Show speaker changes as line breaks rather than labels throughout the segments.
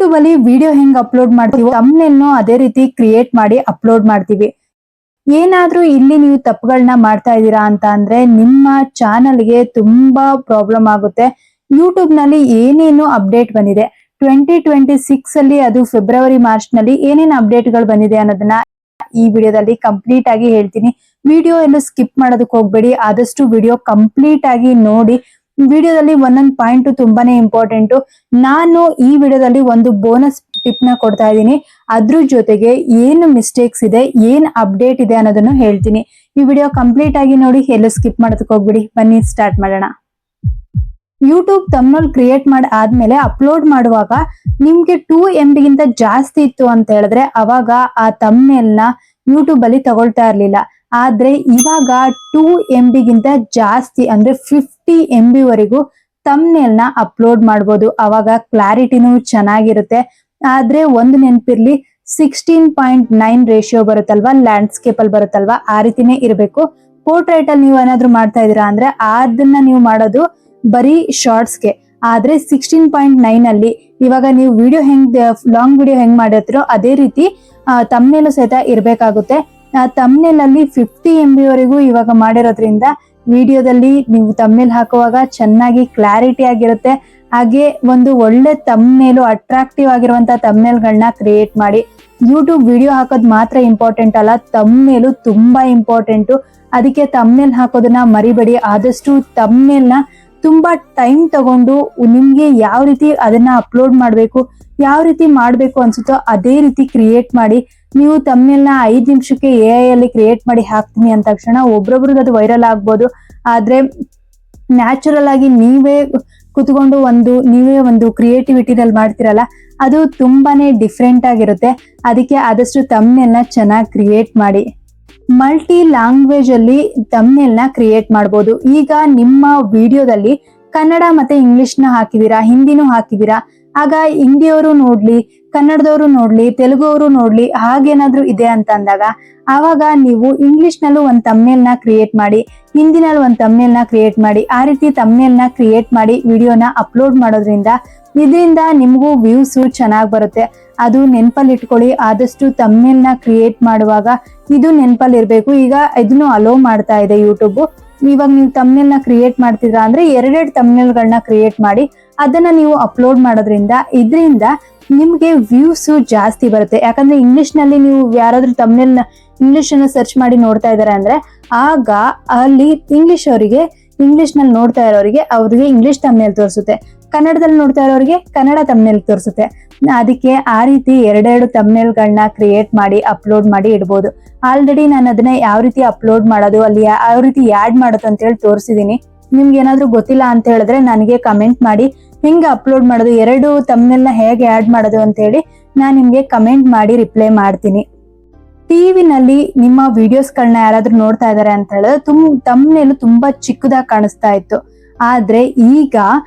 YouTube ಅಲ್ಲಿ video ಹೆಂಗ್ upload ಮಾಡ್ತೀವಿ ತಮ್ನೇಲ್ನು ಅದೇ ರೀತಿ ಕ್ರಿಯೇಟ್ ಮಾಡಿ ಅಪ್ಲೋಡ್ ಮಾಡ್ತೀವಿ. ಏನಾದ್ರೂ ಇಲ್ಲಿ ನೀವು ತಪ್ಪುಗಳನ್ನ ಮಾಡ್ತಾ ಇದ್ದೀರಾ ಅಂತ ಅಂದ್ರೆ ನಿಮ್ಮ ಚಾನಲ್ಗೆ ತುಂಬಾ ಪ್ರಾಬ್ಲಮ್ ಆಗುತ್ತೆ. ಯೂಟ್ಯೂಬ್ ನಲ್ಲಿ ಏನೇನು ಅಪ್ಡೇಟ್ ಬಂದಿದೆ 2026 ಅಲ್ಲಿ, ಅದು ಫೆಬ್ರವರಿ ಮಾರ್ಚ್ ನಲ್ಲಿ ಏನೇನು ಅಪ್ಡೇಟ್ ಗಳು ಬಂದಿದೆ ಅನ್ನೋದನ್ನ ಈ ವಿಡಿಯೋದಲ್ಲಿ ಕಂಪ್ಲೀಟ್ ಆಗಿ ಹೇಳ್ತೀನಿ. ವಿಡಿಯೋ ಎಲ್ಲೂ ಸ್ಕಿಪ್ ಮಾಡೋದಕ್ಕೆ ಹೋಗ್ಬೇಡಿ, ಆದಷ್ಟು ವಿಡಿಯೋ ಕಂಪ್ಲೀಟ್ ಆಗಿ ನೋಡಿ. ವಿಡಿಯೋದಲ್ಲಿ ಒಂದೊಂದು ಪಾಯಿಂಟ್ ತುಂಬಾನೇ ಇಂಪಾರ್ಟೆಂಟ್. ನಾನು ಈ ವಿಡಿಯೋದಲ್ಲಿ ಒಂದು ಬೋನಸ್ ಟಿಪ್ ನ ಕೊಡ್ತಾ ಇದ್ದೀನಿ. ಅದ್ರ ಜೊತೆಗೆ ಏನು ಮಿಸ್ಟೇಕ್ಸ್ ಇದೆ, ಏನ್ ಅಪ್ಡೇಟ್ ಇದೆ ಅನ್ನೋದನ್ನು ಹೇಳ್ತೀನಿ. ಈ ವಿಡಿಯೋ ಕಂಪ್ಲೀಟ್ ಆಗಿ ನೋಡಿ, ಎಲ್ಲೂ ಸ್ಕಿಪ್ ಮಾಡೋದಕ್ಕೆ ಹೋಗ್ಬೇಡಿ. ಬನ್ನಿ ಸ್ಟಾರ್ಟ್ ಮಾಡೋಣ. ಯೂಟ್ಯೂಬ್ ತಮ್ನೇಲ್ ಕ್ರಿಯೇಟ್ ಮಾಡಿ ಆದ್ಮೇಲೆ ಅಪ್ಲೋಡ್ ಮಾಡುವಾಗ ನಿಮ್ಗೆ 2 MB ಗಿಂತ ಜಾಸ್ತಿ ಇತ್ತು ಅಂತ ಹೇಳಿದ್ರೆ ಅವಾಗ ಆ ತಮ್ನೇಲ್ನ ಯೂಟ್ಯೂಬ್ ಅಲ್ಲಿ ತಗೊಳ್ತಾ ಇರ್ಲಿಲ್ಲ. ಆದ್ರೆ ಇವಾಗ 2 MB ಗಿಂತ ಜಾಸ್ತಿ ಅಂದ್ರೆ 50 MB ವರೆಗೂ ತಮ್ನೇಲ್ನ ಅಪ್ಲೋಡ್ ಮಾಡ್ಬೋದು. ಅವಾಗ ಕ್ಲಾರಿಟಿನೂ ಚೆನ್ನಾಗಿರುತ್ತೆ. ಆದ್ರೆ ಒಂದು ನೆನಪಿರ್ಲಿ, 16:9 ರೇಷಿಯೋ ಬರುತ್ತಲ್ವಾ, ಲ್ಯಾಂಡ್ಸ್ಕೇಪ್ ಅಲ್ಲಿ ಬರುತ್ತಲ್ವಾ, ಆ ರೀತಿನೇ ಇರಬೇಕು. ಪೋರ್ಟ್ರೈಟ್ ಅಲ್ಲಿ ನೀವು ಏನಾದ್ರು ಮಾಡ್ತಾ ಇದೀರಾ ಅಂದ್ರೆ ಅದನ್ನ ನೀವು ಮಾಡೋದು ಬರೀ ಶಾರ್ಟ್ಸ್ಗೆ. ಆದ್ರೆ 16:9 ಅಲ್ಲಿ ಇವಾಗ ನೀವು ವಿಡಿಯೋ ಹೆಂಗ್ ಲಾಂಗ್ ವಿಡಿಯೋ ಹೆಂಗ್ ಮಾಡಿರ್ತೀರೋ ಅದೇ ರೀತಿ ತಮ್ನೇಲು ಸಹಿತ ಇರ್ಬೇಕಾಗುತ್ತೆ. ತಮ್ನೇಲ್ ಅಲ್ಲಿ 50 MB ವರೆಗೂ ಇವಾಗ ಮಾಡಿರೋದ್ರಿಂದ ವಿಡಿಯೋದಲ್ಲಿ ನೀವು ತಮ್ನೇಲ್ ಹಾಕುವಾಗ ಚೆನ್ನಾಗಿ ಕ್ಲಾರಿಟಿ ಆಗಿರುತ್ತೆ. ಹಾಗೆ ಒಂದು ಒಳ್ಳೆ ತಮ್ನೇಲು, ಅಟ್ರಾಕ್ಟಿವ್ ಆಗಿರುವಂತ ತಮ್ನೇಲ್ಗಳನ್ನ ಕ್ರಿಯೇಟ್ ಮಾಡಿ. ಯೂಟ್ಯೂಬ್ ವಿಡಿಯೋ ಹಾಕೋದ್ ಮಾತ್ರ ಇಂಪಾರ್ಟೆಂಟ್ ಅಲ್ಲ, ತಮ್ನೇಲು ತುಂಬಾ ಇಂಪಾರ್ಟೆಂಟ್. ಅದಕ್ಕೆ ತಮ್ನೇಲ್ ಹಾಕೋದನ್ನ ಮರಿಬೇಡಿ. ಆದಷ್ಟು ತಮ್ನೇಲ್ನ ತುಂಬಾ ಟೈಮ್ ತಗೊಂಡು ನಿಮ್ಗೆ ಯಾವ ರೀತಿ ಅದನ್ನ ಅಪ್ಲೋಡ್ ಮಾಡ್ಬೇಕು, ಯಾವ ರೀತಿ ಮಾಡ್ಬೇಕು ಅನ್ಸುತ್ತೋ ಅದೇ ರೀತಿ ಕ್ರಿಯೇಟ್ ಮಾಡಿ. ನೀವು ತಮ್ನೇಲ್ನ 5 ನಿಮಿಷಕ್ಕೆ AI ಅಲ್ಲಿ ಕ್ರಿಯೇಟ್ ಮಾಡಿ ಹಾಕ್ತೀನಿ ಅಂದ ತಕ್ಷಣ ಒಬ್ರೊಬ್ರಿಗೆ ಅದು ವೈರಲ್ ಆಗ್ಬೋದು. ಆದ್ರೆ ನ್ಯಾಚುರಲ್ ಆಗಿ ನೀವೇ ಕುತ್ಕೊಂಡು ನೀವೇ ಒಂದು ಕ್ರಿಯೇಟಿವಿಟಿನಲ್ಲಿ ಮಾಡ್ತಿರಲ್ಲ, ಅದು ತುಂಬಾನೇ ಡಿಫ್ರೆಂಟ್ ಆಗಿರುತ್ತೆ. ಅದಕ್ಕೆ ಆದಷ್ಟು ತಮ್ನೇಲ್ನ ಚೆನ್ನಾಗಿ ಕ್ರಿಯೇಟ್ ಮಾಡಿ. ಮಲ್ಟಿ ಲ್ಯಾಂಗ್ವೇಜ್ ಅಲ್ಲಿ ತಮ್ನೇಲ್ನ ಕ್ರಿಯೇಟ್ ಮಾಡ್ಬೋದು. ಈಗ ನಿಮ್ಮ ವಿಡಿಯೋದಲ್ಲಿ ಕನ್ನಡ ಮತ್ತೆ ಇಂಗ್ಲಿಷ್ ನ ಹಾಕಿದೀರಾ, ಹಿಂದಿನೂ ಹಾಕಿದೀರಾ. ಆಗ ಹಿಂದಿಯವರು ನೋಡ್ಲಿ, ಕನ್ನಡದವರು ನೋಡ್ಲಿ, ತೆಲುಗು ಅವರು ನೋಡ್ಲಿ, ಹಾಗೇನಾದ್ರೂ ಇದೆ ಅಂತ ಅಂದಾಗ ಆವಾಗ ನೀವು ಇಂಗ್ಲಿಷ್ ನಲ್ಲೂ ಒಂದು ತಮ್ನೇಲ್ನ ಕ್ರಿಯೇಟ್ ಮಾಡಿ, ಹಿಂದಿನಲ್ಲಿ ಒಂದು ತಮ್ನೇಲ್ನ ಕ್ರಿಯೇಟ್ ಮಾಡಿ. ಆ ರೀತಿ ತಮ್ನೇಲ್ನ ಕ್ರಿಯೇಟ್ ಮಾಡಿ ವಿಡಿಯೋನ ಅಪ್ಲೋಡ್ ಮಾಡೋದ್ರಿಂದ ಇದರಿಂದ ನಿಮಗೂ ವ್ಯೂಸ್ ಚೆನ್ನಾಗಿ ಬರುತ್ತೆ. ಅದು ನೆನಪಲ್ಲಿ ಇಟ್ಕೊಳ್ಳಿ. ಆದಷ್ಟು ತಮ್ನೇಲ್ನ ಕ್ರಿಯೇಟ್ ಮಾಡುವಾಗ ಇದು ನೆನಪಲ್ಲಿ ಇರ್ಬೇಕು. ಈಗ ಇದನ್ನು ಅಲೋ ಮಾಡ್ತಾ ಇದೆ ಯೂಟ್ಯೂಬ್. ಇವಾಗ ನೀವು ತಮ್ನೇಲ್ನ ಕ್ರಿಯೇಟ್ ಮಾಡ್ತಿದ್ರಾ ಅಂದ್ರೆ 2 ತಮ್ನೇಲ್ಗಳನ್ನ ಕ್ರಿಯೇಟ್ ಮಾಡಿ ಅದನ್ನ ನೀವು ಅಪ್ಲೋಡ್ ಮಾಡೋದ್ರಿಂದ ಇದರಿಂದ ನಿಮ್ಗೆ ವ್ಯೂಸ್ ಜಾಸ್ತಿ ಬರುತ್ತೆ. ಯಾಕಂದ್ರೆ ಇಂಗ್ಲಿಷ್ ನಲ್ಲಿ ನೀವು ಯಾರಾದ್ರೂ ತಮ್ನೇಲ್ನ ಇಂಗ್ಲಿಷ್ ಅನ್ನ ಸರ್ಚ್ ಮಾಡಿ ನೋಡ್ತಾ ಇದಾರೆ ಅಂದ್ರೆ ಆಗ ಅಲ್ಲಿ ಇಂಗ್ಲಿಷ್ ನಲ್ಲಿ ನೋಡ್ತಾ ಇರೋರಿಗೆ ಅವ್ರಿಗೆ ಇಂಗ್ಲಿಷ್ ತಮ್ನೇಲ್ ತೋರಿಸುತ್ತೆ, ಕನ್ನಡದಲ್ಲಿ ನೋಡ್ತಾ ಇರೋರಿಗೆ ಕನ್ನಡ ತಮ್ನೇಲ್ ತೋರಿಸುತ್ತೆ. ಅದಕ್ಕೆ ಆ ರೀತಿ 2 ತಮ್ನೇಲ್ಗಳನ್ನ ಕ್ರಿಯೇಟ್ ಮಾಡಿ ಅಪ್ಲೋಡ್ ಮಾಡಿ ಇಡ್ಬೋದು. ಆಲ್ರೆಡಿ ನಾನು ಅದನ್ನ ಯಾವ ರೀತಿ ಅಪ್ಲೋಡ್ ಮಾಡೋದು, ಅಲ್ಲಿ ಯಾವ ರೀತಿ ಆಡ್ ಮಾಡೋದು ಅಂತ ಹೇಳಿ ತೋರಿಸಿದೀನಿ. ನಿಮ್ಗೆ ಏನಾದ್ರೂ ಗೊತ್ತಿಲ್ಲ ಅಂತ ಹೇಳಿದ್ರೆ ನನಗೆ ಕಮೆಂಟ್ ಮಾಡಿ, ಹೆಂಗೆ ಅಪ್ಲೋಡ್ ಮಾಡೋದು, 2 ತಮ್ನೇಲ್ನ ಹೇಗೆ ಆಡ್ ಮಾಡೋದು ಅಂತ ಹೇಳಿ ನಾನು ನಿಮ್ಗೆ ಕಮೆಂಟ್ ಮಾಡಿ ರಿಪ್ಲೈ ಮಾಡ್ತೀನಿ. ಟಿವಿನಲ್ಲಿ ನಿಮ್ಮ ವಿಡಿಯೋಸ್ಗಳನ್ನ ಯಾರಾದ್ರೂ ನೋಡ್ತಾ ಇದಾರೆ ಅಂತ ಹೇಳಿದ್ರೆ ತಮ್ನೇಲು ತುಂಬಾ ಚಿಕ್ಕದಾಗಿ ಕಾಣಿಸ್ತಾ ಇತ್ತು. ಆದ್ರೆ ಈಗ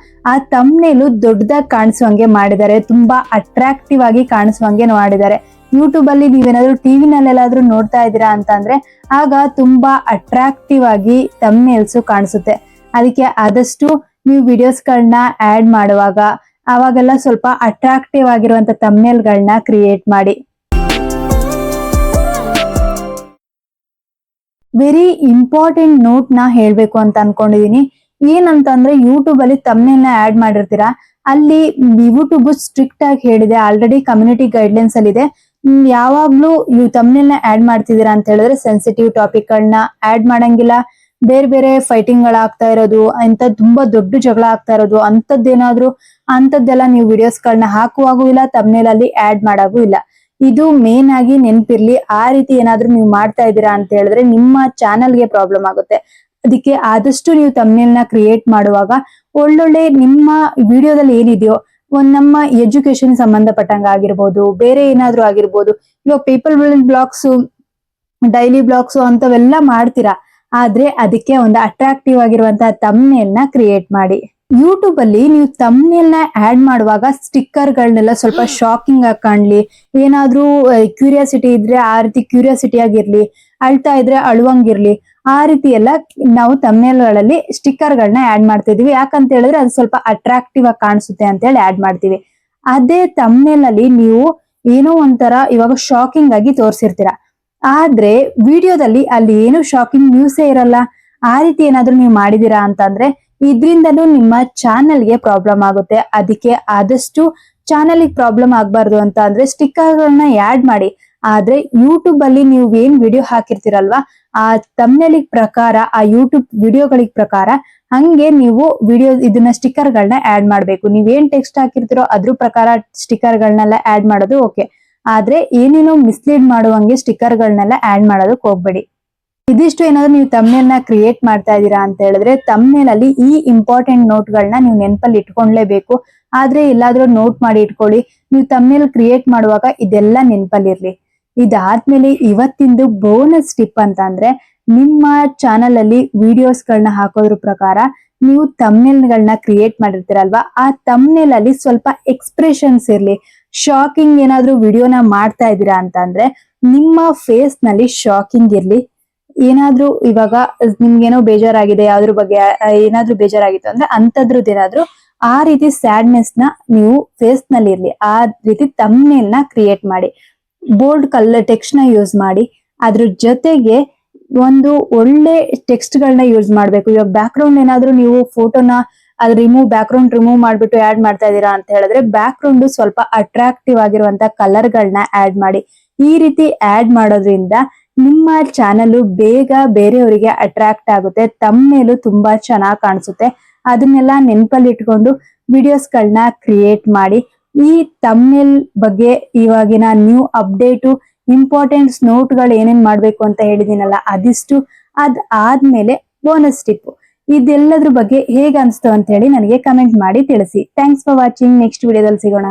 ಆ ತಮ್ನೇಲು ದೊಡ್ಡದಾಗಿ ಕಾಣಿಸುವಂಗೆ ಮಾಡಿದ್ದಾರೆ, ತುಂಬಾ ಅಟ್ರಾಕ್ಟಿವ್ ಆಗಿ ಕಾಣಿಸುವಂಗೆ ಮಾಡಿದ್ದಾರೆ. ಯೂಟ್ಯೂಬ್ ಅಲ್ಲಿ ನೀವೇನಾದ್ರೂ ಟಿವಿನಲ್ಲೆಲ್ಲಾದ್ರೂ ನೋಡ್ತಾ ಇದ್ದೀರಾ ಅಂತ ಅಂದ್ರೆ ಆಗ ತುಂಬಾ ಅಟ್ರಾಕ್ಟಿವ್ ಆಗಿ ತಮ್ನೇಲ್ಸ್ ಕಾಣಿಸುತ್ತೆ. ಅದಕ್ಕೆ ಆದಷ್ಟು ನೀವು ವಿಡಿಯೋಸ್ಗಳನ್ನ ಆಡ್ ಮಾಡುವಾಗ ಅವಾಗೆಲ್ಲ ಸ್ವಲ್ಪ ಅಟ್ರಾಕ್ಟಿವ್ ಆಗಿರುವಂತ ತಮ್ನೇಲ್ಗಳನ್ನ ಕ್ರಿಯೇಟ್ ಮಾಡಿ. ವೆರಿ ಇಂಪಾರ್ಟೆಂಟ್ ನೋಟ್ ನ ಹೇಳ್ಬೇಕು ಅಂತ ಅನ್ಕೊಂಡಿದೀನಿ. ಏನಂತಂದ್ರೆ ಯೂಟ್ಯೂಬ್ ಅಲ್ಲಿ ತಮ್ನೇಲ್ನ ಆಡ್ ಮಾಡಿರ್ತೀರಾ, ಅಲ್ಲಿ ಯೂಟ್ಯೂಬ್ ಸ್ಟ್ರಿಕ್ಟ್ ಆಗಿ ಹೇಳಿದೆ, ಆಲ್ರೆಡಿ ಕಮ್ಯುನಿಟಿ ಗೈಡ್ಲೈನ್ಸ್ ಅಲ್ಲಿ ಇದೆ, ಯಾವಾಗ್ಲೂ ನೀವು ತಮ್ನೇಲ್ನ ಆಡ್ ಮಾಡ್ತಿದ್ದೀರಾ ಅಂತ ಹೇಳಿದ್ರೆ ಸೆನ್ಸಿಟಿವ್ ಟಾಪಿಕ್ ಗಳನ್ನ ಆಡ್ ಮಾಡಂಗಿಲ್ಲ. ಬೇರೆ ಫೈಟಿಂಗ್ ಗಳಾಗ್ತಾ ಇರೋದು, ಅಂತ ತುಂಬಾ ದೊಡ್ಡ ಜಗಳ ಆಗ್ತಾ ಇರೋದು ಅಂತದ್ದೆಲ್ಲ ನೀವು ವಿಡಿಯೋಸ್ಗಳನ್ನ ಹಾಕುವಾಗೂ ಇಲ್ಲ, ತಮ್ನೇಲ್ ಅಲ್ಲಿ ಆಡ್ ಮಾಡಾಗೂ ಇಲ್ಲ. ಇದು ಮೇನ್ ಆಗಿ ನೆನಪಿರ್ಲಿ. ಆ ರೀತಿ ಏನಾದ್ರೂ ನೀವು ಮಾಡ್ತಾ ಇದ್ದೀರಾ ಅಂತ ಹೇಳಿದ್ರೆ ನಿಮ್ಮ ಚಾನಲ್ಗೆ ಪ್ರಾಬ್ಲಮ್ ಆಗುತ್ತೆ. ಅದಕ್ಕೆ ಆದಷ್ಟು ನೀವು ತಮ್ನೇಲ್ನ ಕ್ರಿಯೇಟ್ ಮಾಡುವಾಗ ಒಳ್ಳೊಳ್ಳೆ ನಿಮ್ಮ ವಿಡಿಯೋದಲ್ಲಿ ಏನಿದೆಯೋ ನಮ್ಮ ಎಜುಕೇಶನ್ ಸಂಬಂಧಪಟ್ಟಂಗ ಆಗಿರ್ಬೋದು, ಬೇರೆ ಏನಾದ್ರೂ ಆಗಿರ್ಬೋದು. ಇವಾಗ ಪೀಪಲ್ ಬ್ಲಾಗ್ಸ್, ಡೈಲಿ ಬ್ಲಾಗ್ಸ್ ಅಂತವೆಲ್ಲ ಮಾಡ್ತೀರಾ, ಆದ್ರೆ ಅದಕ್ಕೆ ಒಂದು ಅಟ್ರಾಕ್ಟಿವ್ ಆಗಿರುವಂತಹ ತಮ್ನೇಲ್ನ ಕ್ರಿಯೇಟ್ ಮಾಡಿ. ಯೂಟ್ಯೂಬ್ ಅಲ್ಲಿ ನೀವು ತಮ್ನೇಲ್ನ ಆಡ್ ಮಾಡುವಾಗ ಸ್ಟಿಕ್ಕರ್ ಗಳನ್ನೆಲ್ಲ ಸ್ವಲ್ಪ ಶಾಕಿಂಗ್ ಆಗಿ ಕಾಣ್ಲಿ, ಏನಾದ್ರೂ ಕ್ಯೂರಿಯಾಸಿಟಿ ಇದ್ರೆ ಆ ರೀತಿ ಕ್ಯೂರಿಯಾಸಿಟಿ ಆಗಿರ್ಲಿ, ಅಳ್ತಾ ಇದ್ರೆ ಅಳುವಂಗಿರ್ಲಿ, ಆ ರೀತಿ ಎಲ್ಲ ನಾವು ತಮ್ನೇಲ್ಗಳಲ್ಲಿ ಸ್ಟಿಕ್ಕರ್ ಗಳನ್ನ ಆಡ್ ಮಾಡ್ತಿದೀವಿ. ಯಾಕಂತ ಹೇಳಿದ್ರೆ ಅದು ಸ್ವಲ್ಪ ಅಟ್ರಾಕ್ಟಿವ್ ಆಗಿ ಕಾಣಿಸುತ್ತೆ ಅಂತ ಹೇಳಿ ಆಡ್ ಮಾಡ್ತೀವಿ. ಅದೇ ತಮ್ನೇಲ್ ಅಲ್ಲಿ ನೀವು ಏನೋ ಒಂಥರ ಇವಾಗ ಶಾಕಿಂಗ್ ಆಗಿ ತೋರಿಸಿರ್ತೀರಾ, ಆದ್ರೆ ವಿಡಿಯೋದಲ್ಲಿ ಅಲ್ಲಿ ಏನು ಶಾಕಿಂಗ್ ನ್ಯೂಸೇ ಇರಲ್ಲ. ಆ ರೀತಿ ಏನಾದ್ರೂ ನೀವು ಮಾಡಿದೀರಾ ಅಂತಂದ್ರೆ ಇದ್ರಿಂದನೂ ನಿಮ್ಮ ಚಾನೆಲ್ಗೆ ಪ್ರಾಬ್ಲಮ್ ಆಗುತ್ತೆ. ಅದಕ್ಕೆ ಆದಷ್ಟು ಚಾನೆಲ್ ಪ್ರಾಬ್ಲಮ್ ಆಗ್ಬಾರ್ದು ಅಂತ ಅಂದ್ರೆ ಸ್ಟಿಕ್ಕರ್ಗಳನ್ನ ಆಡ್ ಮಾಡಿ. ಆದ್ರೆ ಯೂಟ್ಯೂಬ್ ಅಲ್ಲಿ ನೀವು ಏನ್ ವಿಡಿಯೋ ಹಾಕಿರ್ತೀರಲ್ವಾ, ಆ ತಮ್ನೇಲಿಗ್ ಪ್ರಕಾರ, ಆ ಯೂಟ್ಯೂಬ್ ವಿಡಿಯೋಗಳಿಗೆ ಪ್ರಕಾರ ಹಂಗೆ ನೀವು ಇದನ್ನ ಸ್ಟಿಕ್ಕರ್ ಗಳನ್ನ ಆಡ್ ಮಾಡ್ಬೇಕು. ನೀವೇನ್ ಟೆಕ್ಸ್ಟ್ ಹಾಕಿರ್ತೀರೋ ಅದ್ರ ಪ್ರಕಾರ ಸ್ಟಿಕ್ಕರ್ ಗಳನ್ನೆಲ್ಲ ಆಡ್ ಮಾಡೋದು ಓಕೆ, ಆದ್ರೆ ಏನೇನೋ ಮಿಸ್ಲೀಡ್ ಮಾಡುವಂಗೆ ಸ್ಟಿಕ್ಕರ್ ಗಳನ್ನೆಲ್ಲ ಆಡ್ ಮಾಡೋದಕ್ಕೆ ಹೋಗ್ಬೇಡಿ. ಇದಿಷ್ಟು ಏನಾದ್ರು ನೀವು ತಮ್ನೇಲ್ ನ ಕ್ರಿಯೇಟ್ ಮಾಡ್ತಾ ಇದ್ದೀರಾ ಅಂತ ಹೇಳಿದ್ರೆ ತಮ್ನೇಲ್ ಅಲ್ಲಿ ಈ ಇಂಪಾರ್ಟೆಂಟ್ ನೋಟ್ ಗಳನ್ನ ನೀವು ನೆನಪಲ್ಲಿ ಇಟ್ಕೊಂಡ್ಲೇಬೇಕು. ಆದ್ರೆ ಎಲ್ಲಾದ್ರೂ ನೋಟ್ ಮಾಡಿ ಇಟ್ಕೊಳ್ಳಿ. ನೀವು ತಮ್ನೇಲ್ ಕ್ರಿಯೇಟ್ ಮಾಡುವಾಗ ಇದೆಲ್ಲ ನೆನಪಲ್ಲಿರ್ಲಿ. ಇದಾದ್ಮೇಲೆ ಇವತ್ತಿಂದು ಬೋನಸ್ ಟಿಪ್ ಅಂತ ಅಂದ್ರೆ, ನಿಮ್ಮ ಚಾನಲ್ ಅಲ್ಲಿ ವಿಡಿಯೋಸ್ ಗಳನ್ನ ಹಾಕೋದ್ರ ಪ್ರಕಾರ ನೀವು ತಮ್ನೇಲ್ ಗಳನ್ನ ಕ್ರಿಯೇಟ್ ಮಾಡಿರ್ತೀರಲ್ವಾ, ಆ ತಮ್ನೇಲ್ ಅಲ್ಲಿ ಸ್ವಲ್ಪ ಎಕ್ಸ್ಪ್ರೆಷನ್ಸ್ ಇರ್ಲಿ. ಶಾಕಿಂಗ್ ಏನಾದ್ರೂ ವಿಡಿಯೋನ ಮಾಡ್ತಾ ಇದ್ದೀರಾ ಅಂತ ಅಂದ್ರೆ ನಿಮ್ಮ ಫೇಸ್ ನಲ್ಲಿ ಶಾಕಿಂಗ್ ಇರ್ಲಿ. ಏನಾದ್ರೂ ಇವಾಗ ನಿಮ್ಗೇನೋ ಬೇಜಾರಾಗಿದೆ, ಯಾವ್ದ್ರ ಬಗ್ಗೆ ಏನಾದ್ರೂ ಬೇಜಾರಾಗಿತ್ತು ಅಂದ್ರೆ ಅಂತದ್ರದ್ದು ಏನಾದ್ರೂ ಆ ರೀತಿ ಸ್ಯಾಡ್ನೆಸ್ ನ ನೀವು ಫೇಸ್ ನಲ್ಲಿ ಇರ್ಲಿ, ಆ ರೀತಿ ತಮ್ನೇಲ್ ನ ಕ್ರಿಯೇಟ್ ಮಾಡಿ. ಬೋಲ್ಡ್ ಕಲರ್ ಟೆಕ್ಸ್ಟ್ ನ ಯೂಸ್ ಮಾಡಿ. ಅದ್ರ ಜೊತೆಗೆ ಒಂದು ಒಳ್ಳೆ ಟೆಕ್ಸ್ಟ್ ಗಳನ್ನ ಯೂಸ್ ಮಾಡ್ಬೇಕು. ಇವಾಗ ಬ್ಯಾಕ್ ಗ್ರೌಂಡ್ ಏನಾದ್ರೂ ನೀವು ಫೋಟೋನ ಬ್ಯಾಕ್ ಗ್ರೌಂಡ್ ರಿಮೂವ್ ಮಾಡ್ಬಿಟ್ಟು ಆಡ್ ಮಾಡ್ತಾ ಇದೀರಾ ಅಂತ ಹೇಳಿದ್ರೆ ಬ್ಯಾಕ್ ಗ್ರೌಂಡ್ ಸ್ವಲ್ಪ ಅಟ್ರಾಕ್ಟಿವ್ ಆಗಿರುವಂತ ಕಲರ್ ಗಳನ್ನ ಆಡ್ ಮಾಡಿ. ಈ ರೀತಿ ಆಡ್ ಮಾಡೋದ್ರಿಂದ ನಿಮ್ಮ ಚಾನಲ್ ಬೇಗ ಬೇರೆಯವರಿಗೆ ಅಟ್ರಾಕ್ಟ್ ಆಗುತ್ತೆ, ತಮ್ನೇಲು ತುಂಬಾ ಚೆನ್ನಾಗಿ ಕಾಣಿಸುತ್ತೆ. ಅದನ್ನೆಲ್ಲ ನೆನಪಲ್ಲಿ ಇಟ್ಕೊಂಡು ವಿಡಿಯೋಸ್ ಗಳನ್ನ ಕ್ರಿಯೇಟ್ ಮಾಡಿ. ಈ ತಮ್ನೇಲ್ ಬಗ್ಗೆ ಇವಾಗಿನ ನ್ಯೂ ಅಪ್ಡೇಟು ಇಂಪಾರ್ಟೆಂಟ್ಸ್ ನೋಟ್ಗಳು ಏನೇನ್ ಮಾಡ್ಬೇಕು ಅಂತ ಹೇಳಿದೀನಲ್ಲ ಅದಿಷ್ಟು. ಆದ್ಮೇಲೆ ಬೋನಸ್ ಟಿಪ್, ಇದೆಲ್ಲದ್ರ ಬಗ್ಗೆ ಹೇಗೆ ಅನ್ಸ್ತು ಅಂತ ಹೇಳಿ ನನಗೆ ಕಮೆಂಟ್ ಮಾಡಿ ತಿಳಿಸಿ. Thanks for watching. ನೆಕ್ಸ್ಟ್ ವಿಡಿಯೋದಲ್ಲಿ ಸಿಗೋಣ.